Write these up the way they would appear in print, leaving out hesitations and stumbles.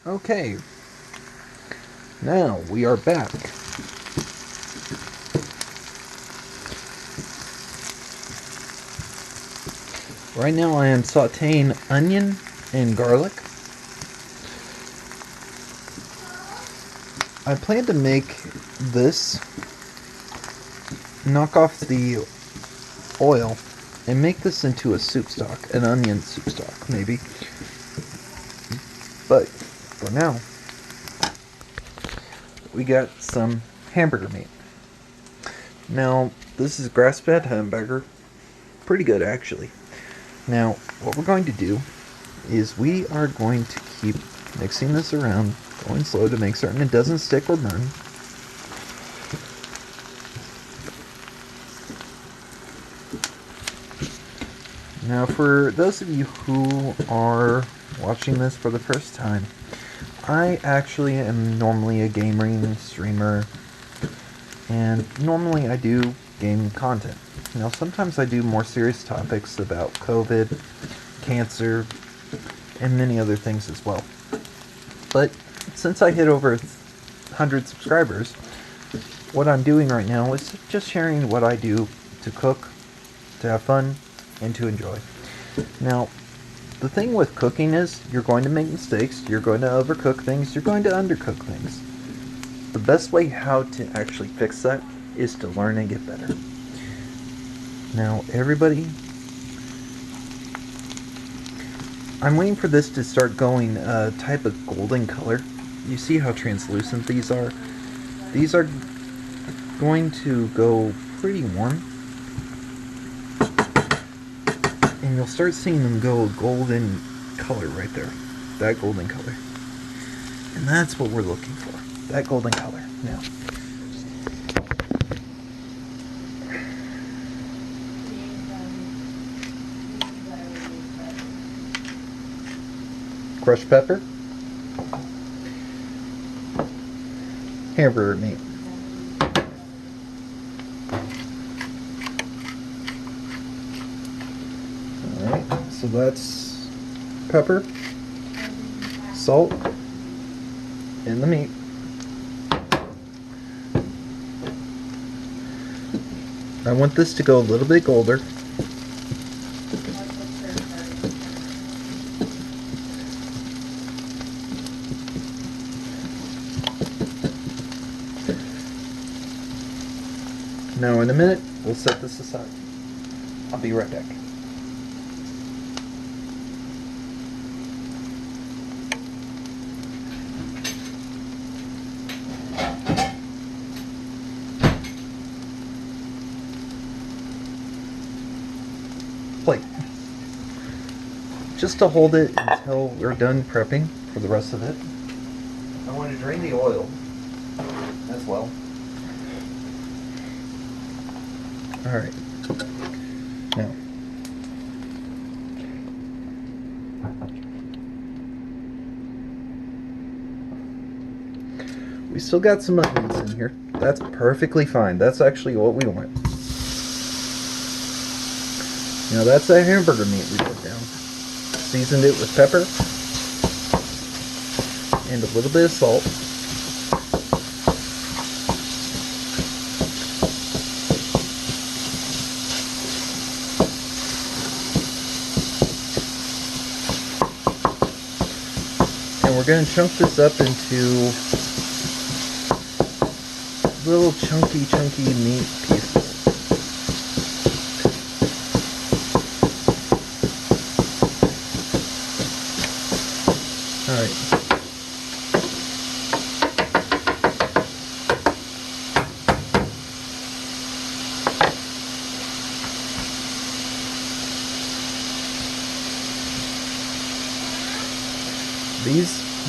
Okay, now we are back. Right now I am sauteing onion and garlic. I plan to make this, knock off the oil, and make this into a soup stock, an onion soup stock, maybe. But for now, we got some hamburger meat. Now, this is grass-fed hamburger. Pretty good, actually. Now, what we're going to do is we are going to keep mixing this around, going slow to make certain it doesn't stick or burn. Now, for those of you who are watching this for the first time, I actually am normally a gaming streamer, and normally I do gaming content. Now, sometimes I do more serious topics about COVID, cancer, and many other things as well. But since I hit over 100 subscribers, what I'm doing right now is just sharing what I do to cook, to have fun, and to enjoy. Now, the thing with cooking is you're going to make mistakes, you're going to overcook things, you're going to undercook things. The best way how to actually fix that is to learn and get better. Now, everybody, I'm waiting for this to start going a type of golden color. You see how translucent these are? These are going to go pretty warm. And you'll start seeing them go a golden color right there. That golden color. And that's what we're looking for. That golden color. Now, crushed pepper, hamburger meat. Alright, so that's pepper, salt, and the meat. I want this to go a little bit golder. Now in a minute, we'll set this aside. I'll be right back. Plate. Just to hold it until we're done prepping for the rest of it. I want to drain the oil as well. Alright. Now. We still got some onions in here. That's perfectly fine. That's actually what we want. Now that's that hamburger meat we put down. Seasoned it with pepper and a little bit of salt. And we're going to chunk this up into little chunky meat pieces. Alright.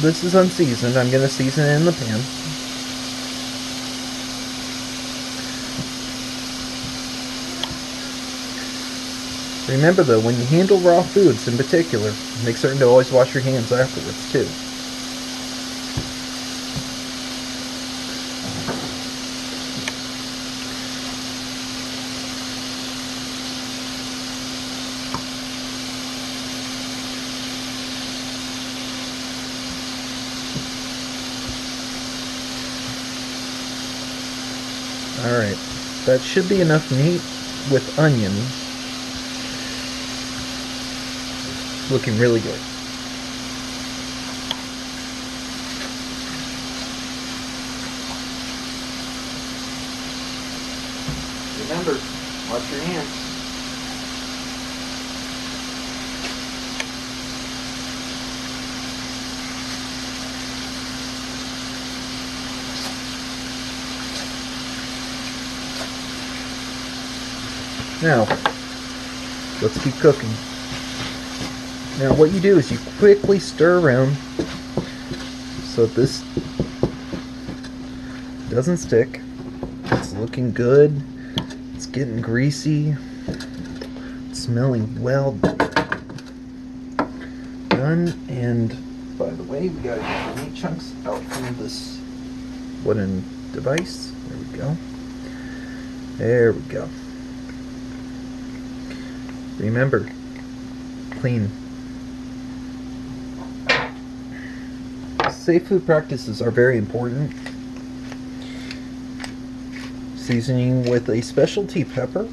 This is unseasoned. I'm going to season it in the pan. Remember though, when you handle raw foods in particular, make certain to always wash your hands afterwards too. Alright, that should be enough meat with onion. Looking really good. Remember, wash your hands. Now, let's keep cooking. Now what you do is you quickly stir around so that this doesn't stick. It's looking good. It's getting greasy. It's smelling well done. And by the way, we gotta get the meat chunks out from this wooden device. There we go. There we go. Remember, clean. Safe food practices are very important. Seasoning with a specialty pepper.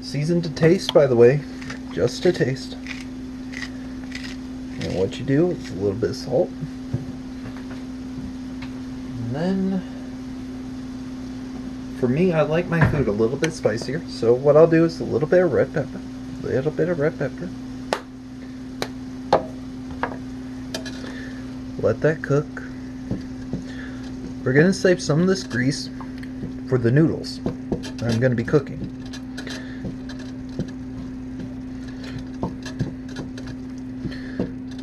Seasoned to taste, by the way, just to taste. And what you do is a little bit of salt. And then, for me, I like my food a little bit spicier, so what I'll do is a little bit of red pepper. A little bit of red pepper. Let that cook. We're going to save some of this grease for the noodles I'm going to be cooking.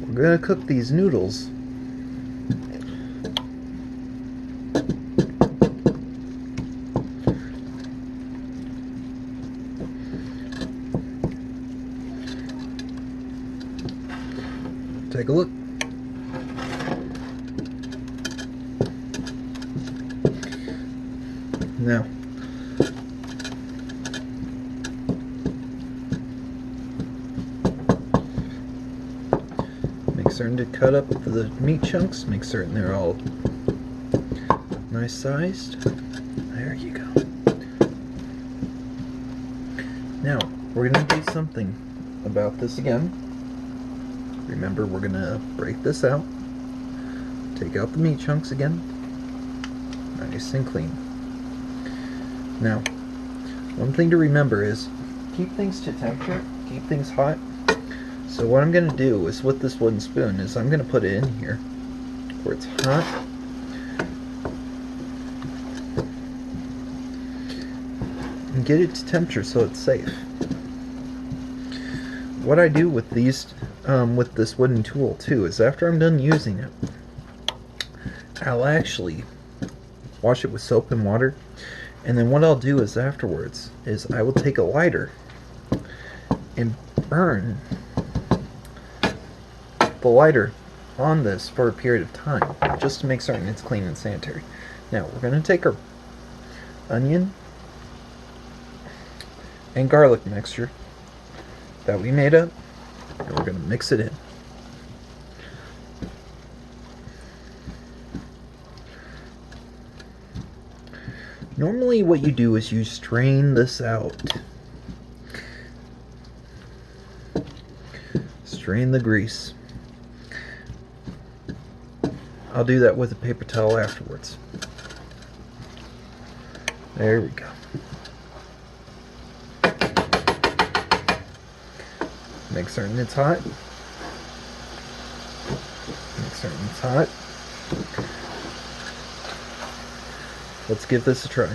We're going to cook these noodles take a look. Now, make certain to cut up the meat chunks. Make certain they're all nice sized. There you go. Now, we're going to do something about this again. Remember, we're going to break this out. Take out the meat chunks again. Nice and clean. Now, one thing to remember is keep things to temperature, keep things hot. So what I'm going to do is with this wooden spoon is I'm going to put it in here where it's hot. And get it to temperature so it's safe. What I do with these, with this wooden tool too, is after I'm done using it, I'll actually wash it with soap and water. And then what I'll do is afterwards is I will take a lighter and burn the lighter on this for a period of time just to make certain it's clean and sanitary. Now we're going to take our onion and garlic mixture that we made up and we're going to mix it in. Normally what you do is you strain this out. Strain the grease. I'll do that with a paper towel afterwards. There we go. Make certain it's hot. Make certain it's hot. Let's give this a try.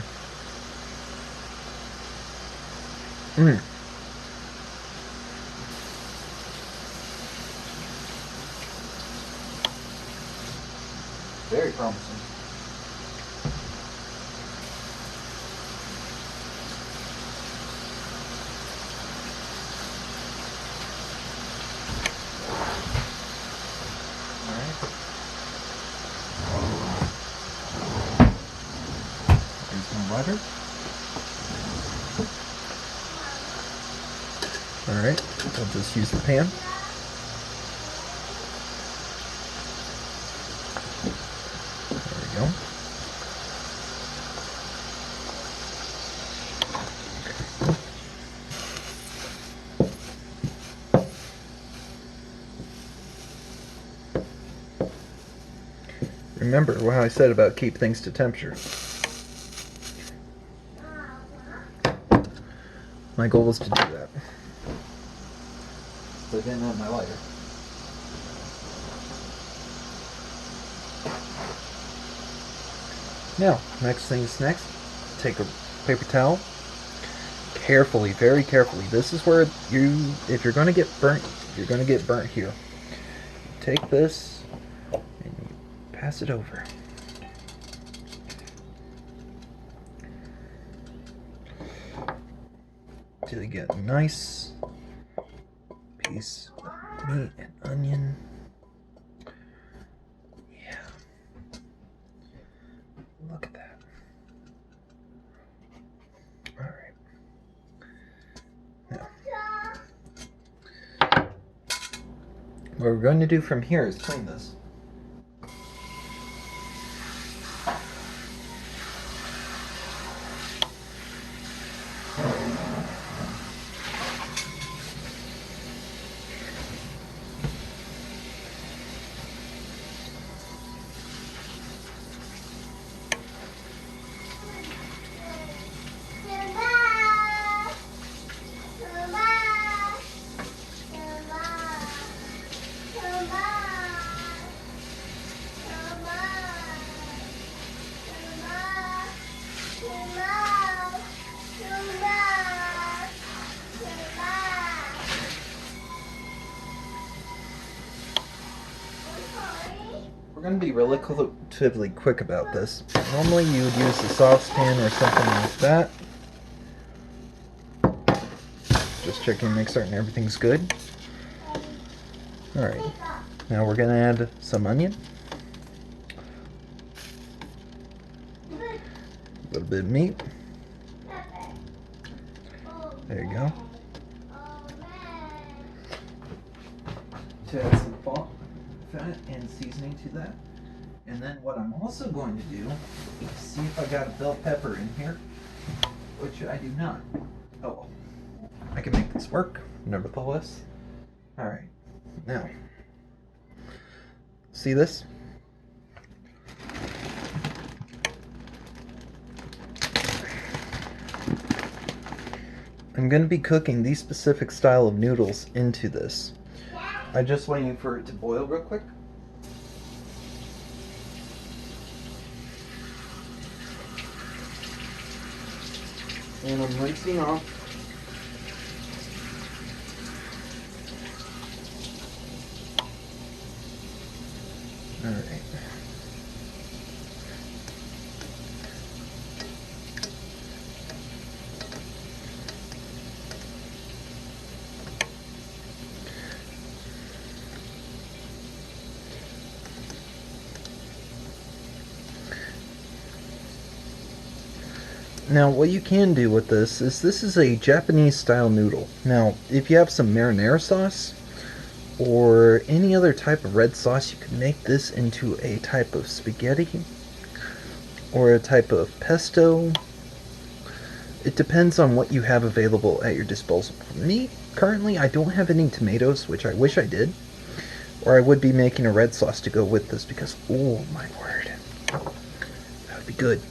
Very promising. Butter. Alright, I'll just use the pan. go. Remember what I said about keep things to temperature. My goal was to do that. So I didn't have my lighter. Now, next thing's next. Take a paper towel. Carefully, very carefully. This is where if you're going to get burnt, you're going to get burnt here. Take this and you pass it over. Till you get a nice piece of meat and onion. Yeah. Look at that. Alright. Now, what we're going to do from here is clean this. We're going to be relatively quick about this. Normally you would use a saucepan or something like that. Just checking to make certain everything's good. Alright, now we're going to add some onion. A little bit of meat. There you go. To add some fat and seasoning to that. And then what I'm also going to do is see if I got a bell pepper in here, which I do not. Oh, I can make this work, nevertheless. Alright, now, see this? I'm going to be cooking these specific style of noodles into this. I'm just waiting for it to boil real quick. And I'm rinsing off. Alright. Now, what you can do with this is a Japanese style noodle. Now, if you have some marinara sauce or any other type of red sauce, you can make this into a type of spaghetti or a type of pesto. It depends on what you have available at your disposal. For me, currently, I don't have any tomatoes, which I wish I did. Or I would be making a red sauce to go with this because, oh my word, that would be good.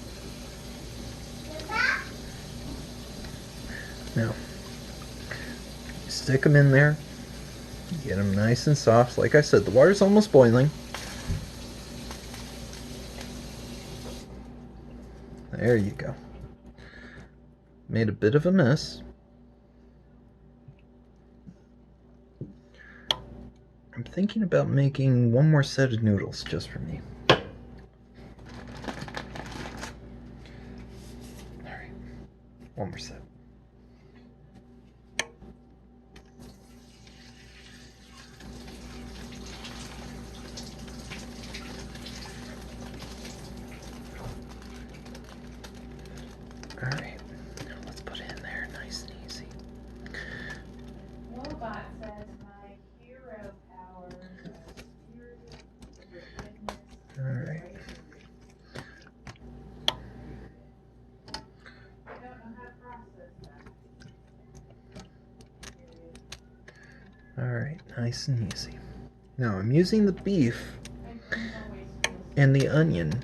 Now, stick them in there, get them nice and soft. Like I said, the water's almost boiling. There you go. Made a bit of a mess. I'm thinking about making one more set of noodles just for me. Alright, one more set. Alright, now let's put it in there nice and easy. Robot says my hero power is Alright. Alright, nice and easy. Now I'm using the beef and the onion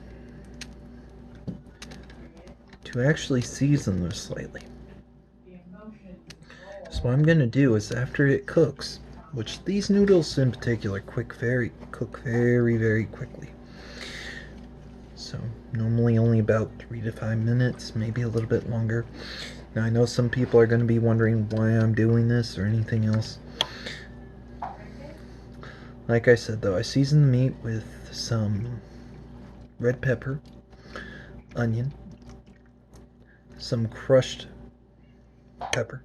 to actually season this slightly. So what I'm going to do is after it cooks, which these noodles in particular cook very, very quickly. So normally only about 3 to 5 minutes, maybe a little bit longer. Now I know some people are going to be wondering why I'm doing this or anything else. Like I said though, I season the meat with some red pepper, onion, some crushed pepper,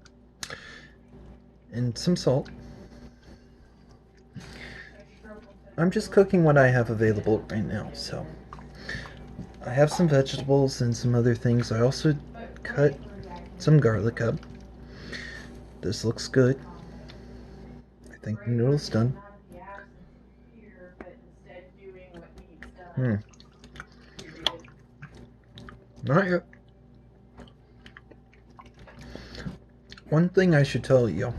and some salt. I'm just cooking what I have available right now, so I have some vegetables and some other things. I also cut some garlic up. This looks good. I think the noodle's done. Not yet. One thing I should tell you.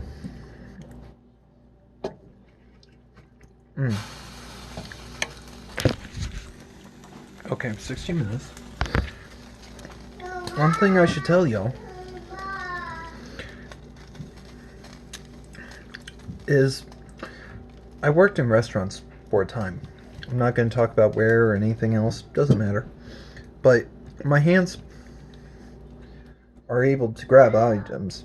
Okay, 60 minutes. One thing I should tell you is I worked in restaurants for a time. I'm not going to talk about where or anything else. Doesn't matter. But my hands are able to grab items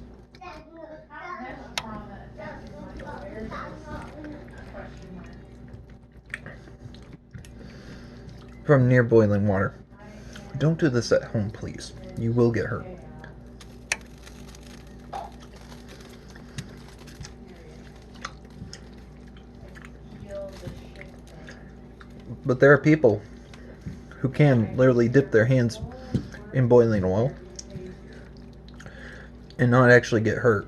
from near boiling water. Don't do this at home, please. You will get hurt. But there are people who can literally dip their hands in boiling oil and not actually get hurt.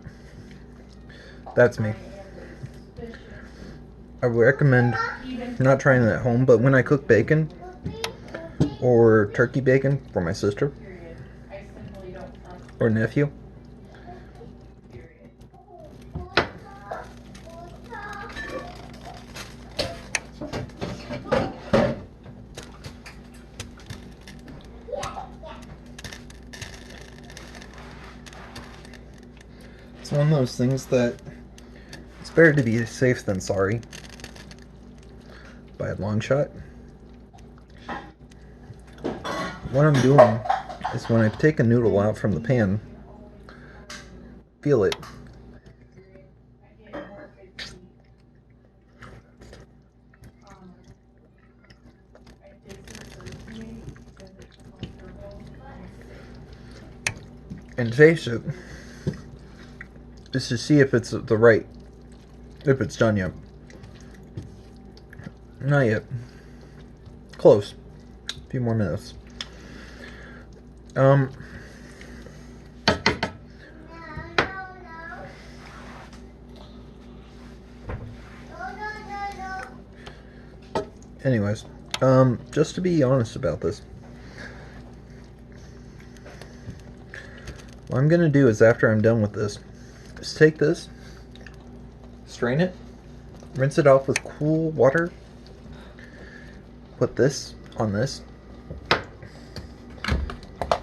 That's me. I recommend not trying it at home, but when I cook bacon or turkey bacon for my sister or nephew, it's one of those things that it's better to be safe than sorry by a long shot. What I'm doing is when I take a noodle out from the pan, feel it. And taste it. Just to see if it's if it's done yet. Not yet. Close. A few more minutes. Anyways, just to be honest about this, what I'm gonna do is after I'm done with this, is take this, strain it, rinse it off with cool water, put this on this,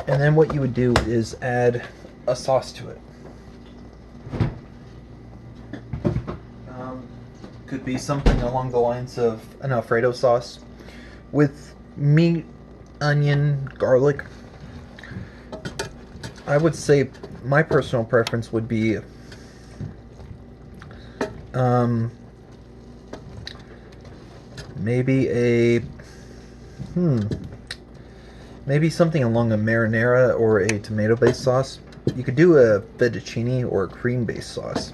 and then what you would do is add a sauce to it. Could be something along the lines of an Alfredo sauce with meat, onion, garlic. I would say my personal preference would be maybe maybe something along a marinara or a tomato-based sauce. You could do a fettuccine or a cream-based sauce.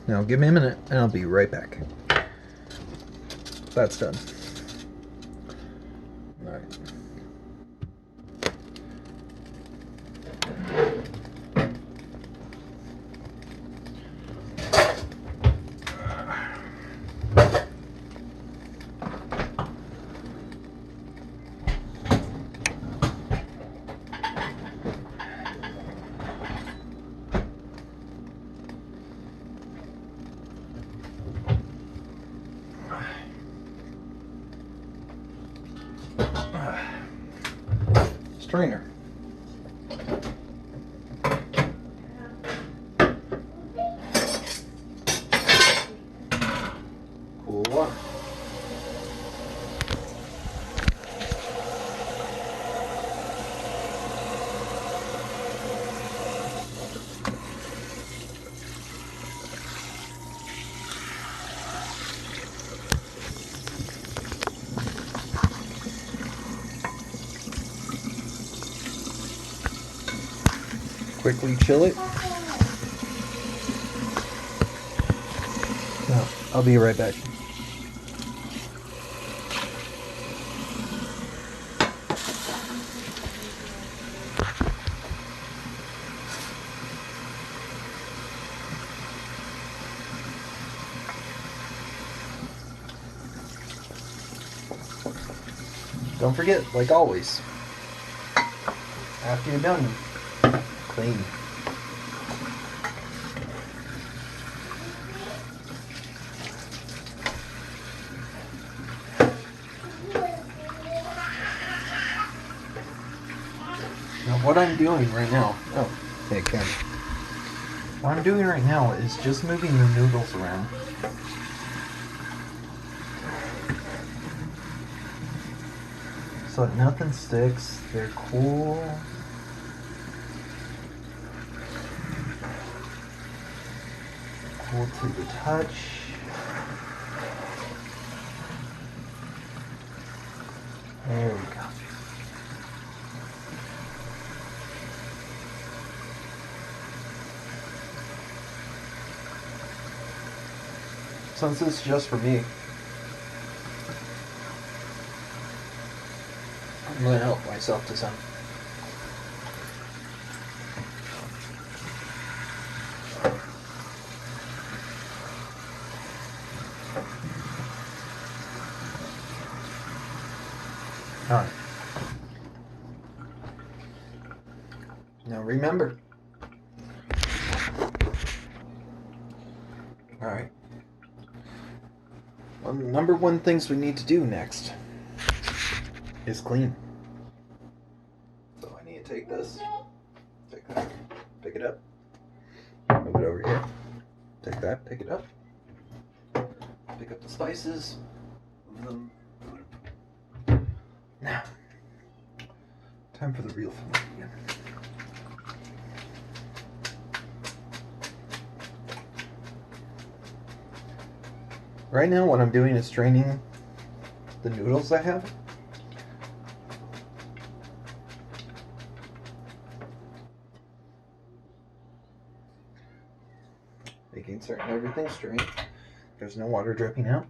Now give me a minute and I'll be right back. That's done. Alright. strainer. Cool water. Quickly chill it. No, I'll be right back. Don't forget, like always, after you're done, clean. Now what I'm doing right now, hey Ken. What I'm doing right now is just moving the noodles around. So that nothing sticks. They're cool. Cool to the touch. There we go. Since it's just for me, I'm going to help myself to some. Alright. Now remember. Alright. Well, number one things we need to do next is clean. So I need to take this, take that, pick it up, move it over here, take that, pick it up, pick up the spices, move them. Now, time for the real fun again. Right now what I'm doing is straining the noodles I have. Making certain everything's strained. There's no water dripping out.